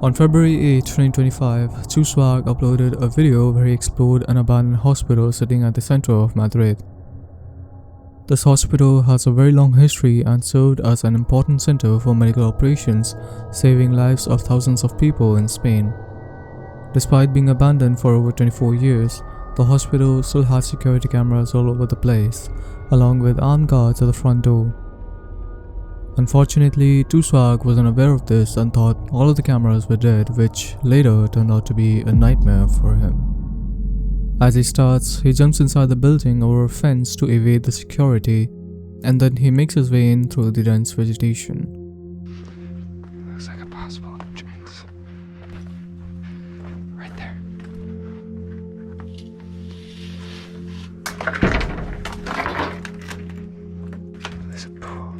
On February 8, 2025, Swag uploaded a video where he explored an abandoned hospital sitting at the center of Madrid. This hospital has a very long history and served as an important center for medical operations, saving lives of thousands of people in Spain. Despite being abandoned for over 24 years, the hospital still had security cameras all over the place, along with armed guards at the front door. Unfortunately, Swag wasn't aware of this and thought all of the cameras were dead, which later turned out to be a nightmare for him. As he starts, he jumps inside the building over a fence to evade the security, and then he makes his way in through the dense vegetation. Looks like a possible entrance. Right there. There's a pool.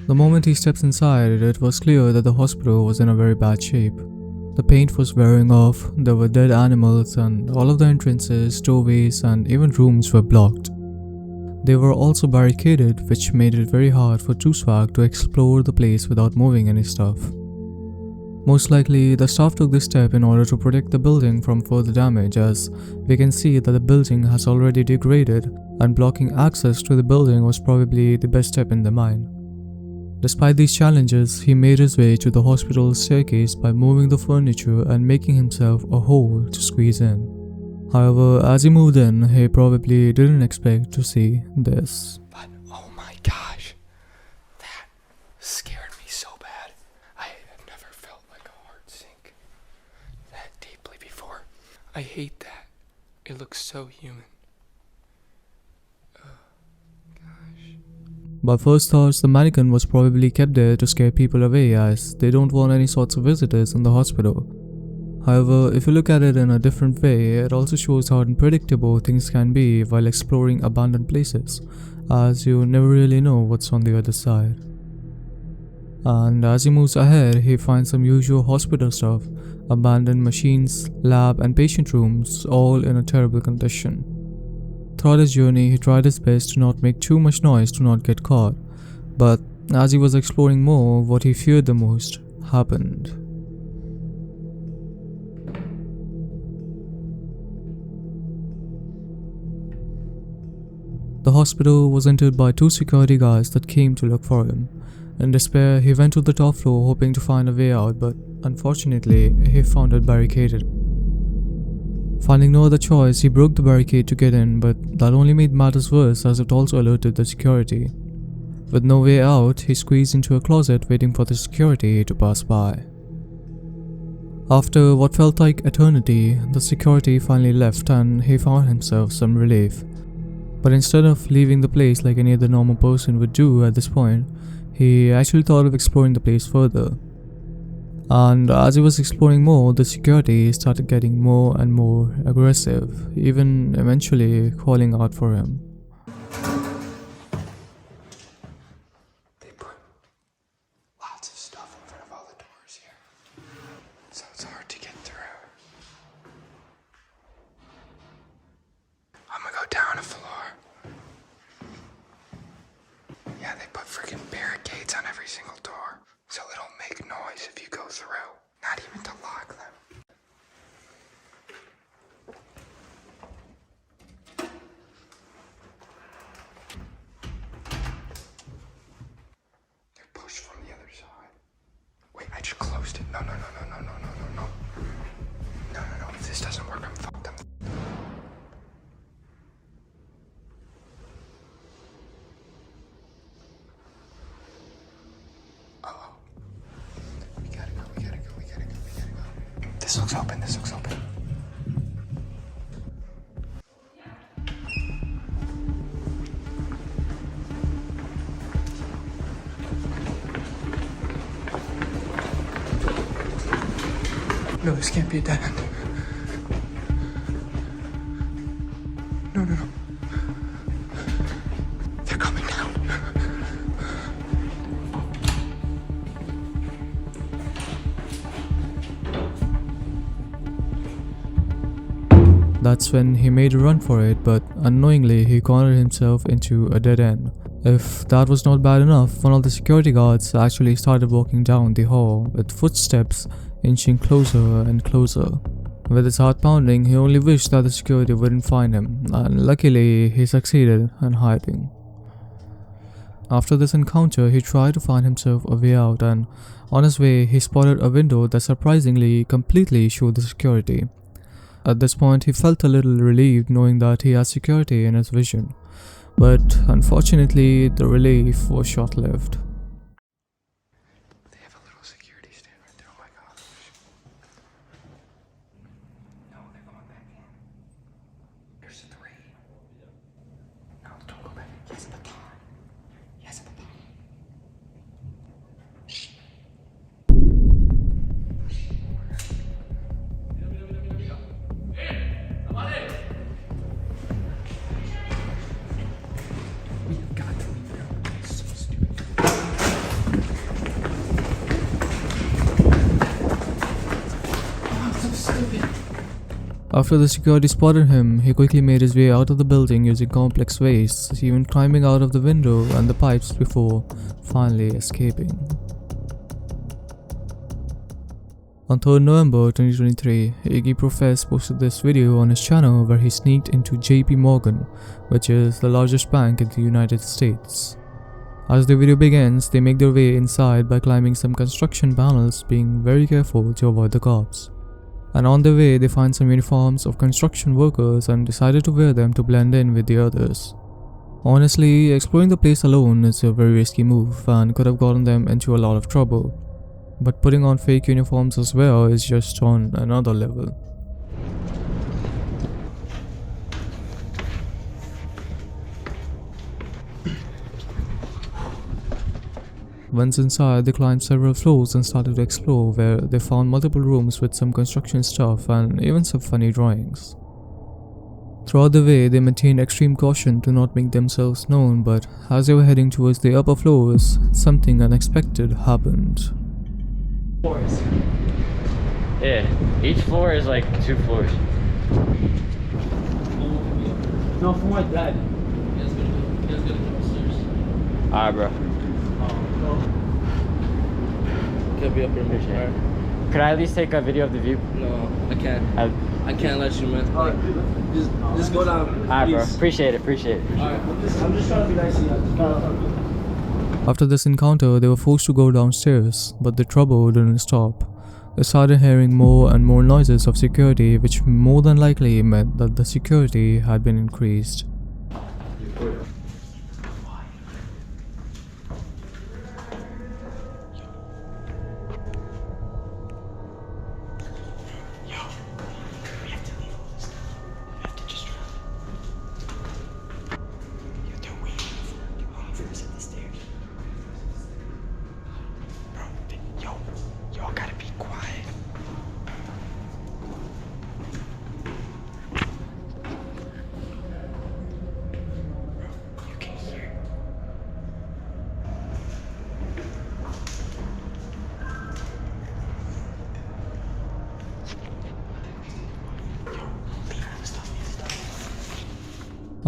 The moment he steps inside, it was clear that the hospital was in a very bad shape. The paint was wearing off, there were dead animals, and all of the entrances, doorways, and even rooms were blocked. They were also barricaded, which made it very hard for Swag to explore the place without moving any stuff. Most likely, the staff took this step in order to protect the building from further damage, as we can see that the building has already degraded, and blocking access to the building was probably the best step in their mind. Despite these challenges, he made his way to the hospital's staircase by moving the furniture and making himself a hole to squeeze in. However, as he moved in, he probably didn't expect to see this. But oh my gosh, that scared me so bad. I have never felt like a heart sink that deeply before. I hate that. It looks so human. By first thoughts, the mannequin was probably kept there to scare people away, as they don't want any sorts of visitors in the hospital. However, if you look at it in a different way, it also shows how unpredictable things can be while exploring abandoned places, as you never really know what's on the other side. And as he moves ahead, he finds some usual hospital stuff, abandoned machines, lab and patient rooms, all in a terrible condition. Throughout his journey, he tried his best to not make too much noise to not get caught, but as he was exploring more, what he feared the most happened. The hospital was entered by 2 security guards that came to look for him. In despair, he went to the top floor hoping to find a way out, but unfortunately, he found it barricaded. Finding no other choice, he broke the barricade to get in, but that only made matters worse as it also alerted the security. With no way out, he squeezed into a closet waiting for the security to pass by. After what felt like eternity, the security finally left and he found himself some relief. But instead of leaving the place like any other normal person would do at this point, he actually thought of exploring the place further. And as he was exploring more, the security started getting more and more aggressive, even eventually calling out for him. They put lots of stuff in front of all the doors here, so it's hard to get through. I'm gonna go down a floor. Yeah, they put freaking barricades on every single door, so it'll make noise if you go through, not even to lock them. They're pushed from the other side. Wait, I just closed it. No. No, if this doesn't work, I'm fucked. We gotta go. This looks open. No, this can't be a dead end. No. They're coming down. That's when he made a run for it, but unknowingly he cornered himself into a dead end, If that was not bad enough, one of the security guards actually started walking down the hall with footsteps inching closer and closer. With his heart pounding, he only wished that the security wouldn't find him, and luckily he succeeded in hiding. After this encounter, he tried to find himself a way out, and on his way, he spotted a window that surprisingly completely showed the security. At this point, he felt a little relieved knowing that he had security in his vision, but unfortunately, the relief was short-lived. They have a little security stand right there. Oh my gosh. No, they're going back in. There's 3. No, don't go back. Yes, at the top. Yes, at the top. We've got to leave now. It's so stupid. Oh, so stupid. After the security spotted him, he quickly made his way out of the building using complex ways, even climbing out of the window and the pipes before finally escaping. On 3rd November 2023, Iggy Profess posted this video on his channel where he sneaked into JP Morgan, which is the largest bank in the United States. As the video begins, they make their way inside by climbing some construction panels, being very careful to avoid the cops. And on their way, they find some uniforms of construction workers and decided to wear them to blend in with the others. Honestly, exploring the place alone is a very risky move and could have gotten them into a lot of trouble. But putting on fake uniforms as well is just on another level. Once inside, they climbed several floors and started to explore, where they found multiple rooms with some construction stuff and even some funny drawings. Throughout the way, they maintained extreme caution to not make themselves known, but as they were heading towards the upper floors, something unexpected happened. Floors. Yeah, each floor is like 2 floors. No, for my dad. You guys gotta go upstairs. Alright, bro. Can't be up here, man. Alright. Could I at least take a video of the view? No, I can't. I I can't let you, man. Alright, just go down. Alright, bro. Please. Appreciate it. Alright, I'm just trying to be nice to you. After this encounter, they were forced to go downstairs, but the trouble didn't stop. They started hearing more and more noises of security, which more than likely meant that the security had been increased. Y'all gotta be quiet. You can hear.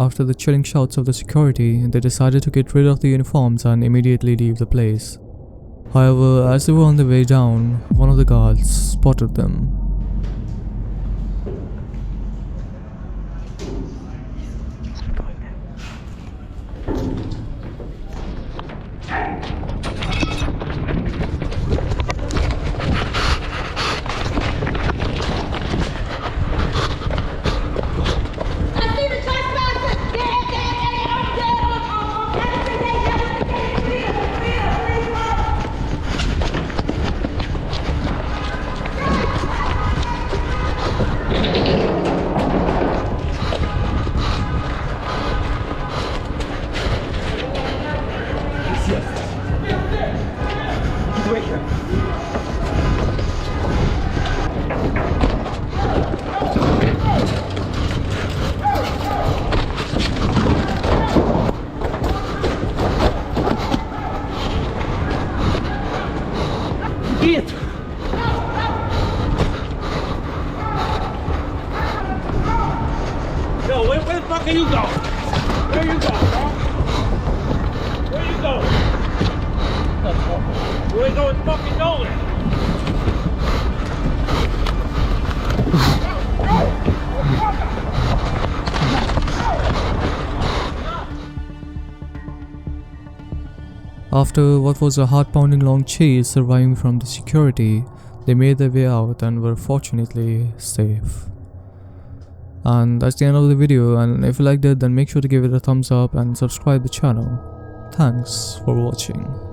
After the chilling shouts of the security, they decided to get rid of the uniforms and immediately leave the place. However, as they were on their way down, one of the guards spotted them. Yo, where the fuck are you going? Where you going, bro? You ain't going fucking nowhere. After what was a heart-pounding long chase surviving from the security, they made their way out and were fortunately safe. And that's the end of the video, and if you liked it then make sure to give it a thumbs up and subscribe the channel. Thanks for watching.